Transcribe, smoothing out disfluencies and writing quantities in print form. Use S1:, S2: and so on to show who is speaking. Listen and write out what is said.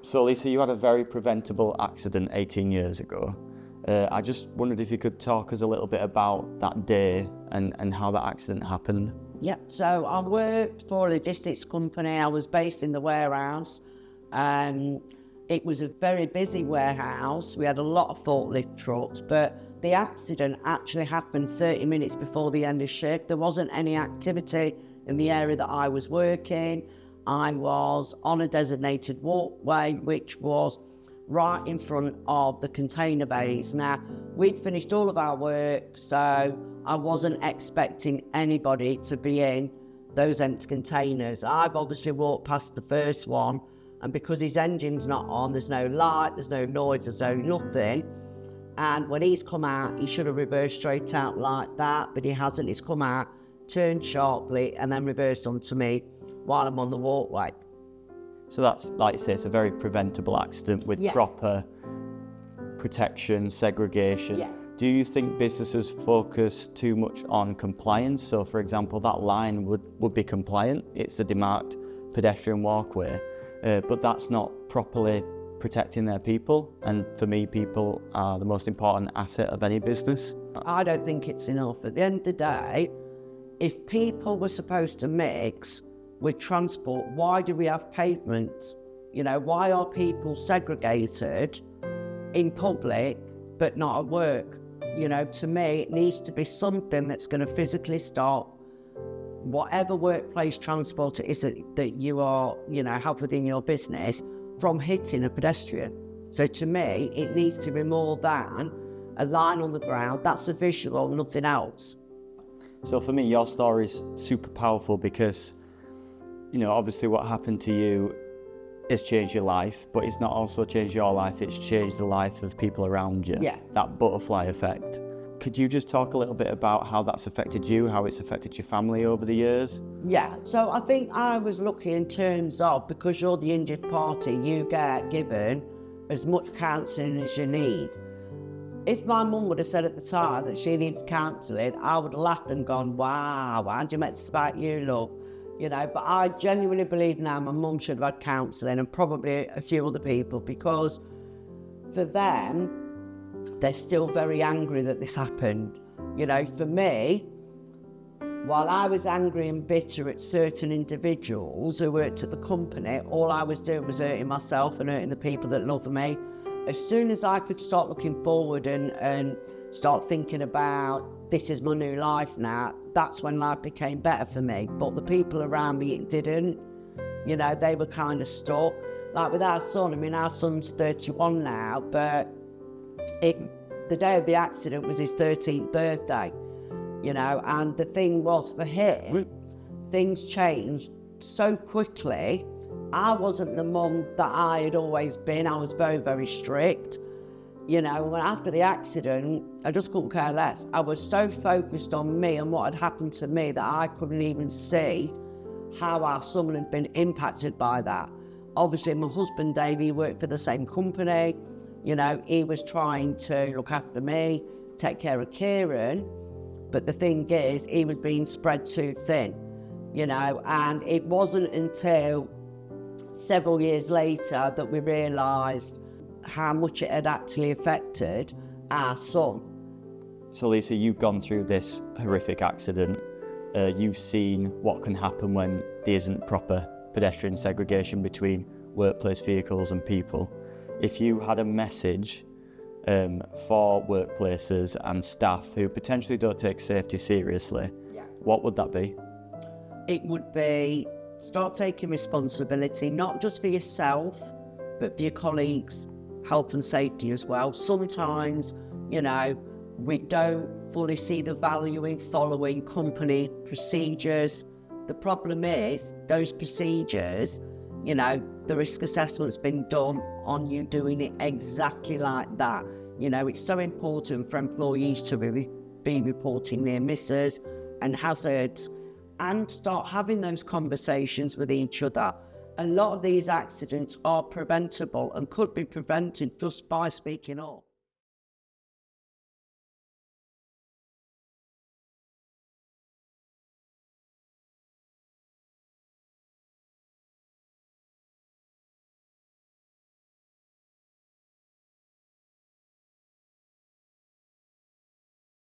S1: So Lisa, you had a very preventable accident 18 years ago. I just wondered if you could talk us a little bit about that day and how that accident happened.
S2: Yeah, so I worked for a logistics company. I was based in the warehouse. It was a very busy warehouse. We had a lot of forklift trucks, but the accident actually happened 30 minutes before the end of shift. There wasn't any activity in the area that I was working. I was on a designated walkway, which was right in front of the container bays. Now, we'd finished all of our work, so I wasn't expecting anybody to be in those empty containers. I've obviously walked past the first one, and because his engine's not on, there's no light, there's no noise, there's no nothing. And when he's come out, he should have reversed straight out like that, but he hasn't. He's come out, turned sharply, and then reversed onto me while I'm on the walkway.
S1: So that's, like you say, it's a very preventable accident with proper protection, segregation.
S2: Yeah.
S1: Do you think businesses focus too much on compliance? So, for example, that line would be compliant. It's a demarked pedestrian walkway, but that's not properly protecting their people. And for me, people are the most important asset of any business.
S2: I don't think it's enough. At the end of the day, if people were supposed to mix with transport, why do we have pavements? You know, why are people segregated in public but not at work? You know, to me, it needs to be something that's going to physically stop whatever workplace transport it is that you are, you know, have within your business from hitting a pedestrian. So to me, it needs to be more than a line on the ground. That's a visual, nothing else.
S1: So for me, your story is super powerful because, you know, obviously what happened to you has changed your life, but it's not also changed your life, it's changed the life of people around you.
S2: Yeah.
S1: That butterfly effect. Could you just talk a little bit about how that's affected you, how it's affected your family over the years?
S2: Yeah, so I think I was lucky in terms of, because you're the injured party, you get given as much counselling as you need. If my mum would have said at the time that she needed counselling, I would have laughed and gone, wow, why do you make this about you, love? You know, but I genuinely believe now my mum should have had counselling, and probably a few other people, because for them, they're still very angry that this happened. You know, for me, while I was angry and bitter at certain individuals who worked at the company, all I was doing was hurting myself and hurting the people that love me. As soon as I could start looking forward and start thinking about this is my new life now, that's when life became better for me. But the people around me, it didn't. You know, they were kind of stuck. Like with our son, I mean, our son's 31 now, but the day of the accident was his 13th birthday, you know, and the thing was for him, things changed so quickly. I wasn't the mum that I had always been. I was very, very strict. You know, after the accident, I just couldn't care less. I was so focused on me and what had happened to me that I couldn't even see how our son had been impacted by that. Obviously, my husband, Dave, he worked for the same company. You know, he was trying to look after me, take care of Kieran. But the thing is, he was being spread too thin, you know, and it wasn't until several years later that we realised how much it had actually affected our son.
S1: So Lisa, you've gone through this horrific accident. You've seen what can happen when there isn't proper pedestrian segregation between workplace vehicles and people. If you had a message for workplaces and staff who potentially don't take safety seriously, what would that be?
S2: It would be start taking responsibility, not just for yourself, but for your colleagues' health and safety as well. Sometimes, you know, we don't fully see the value in following company procedures. The problem is those procedures, you know, the risk assessment's been done on you doing it exactly like that. You know, it's so important for employees to be reporting near misses and hazards and start having those conversations with each other. A lot of these accidents are preventable and could be prevented just by speaking up.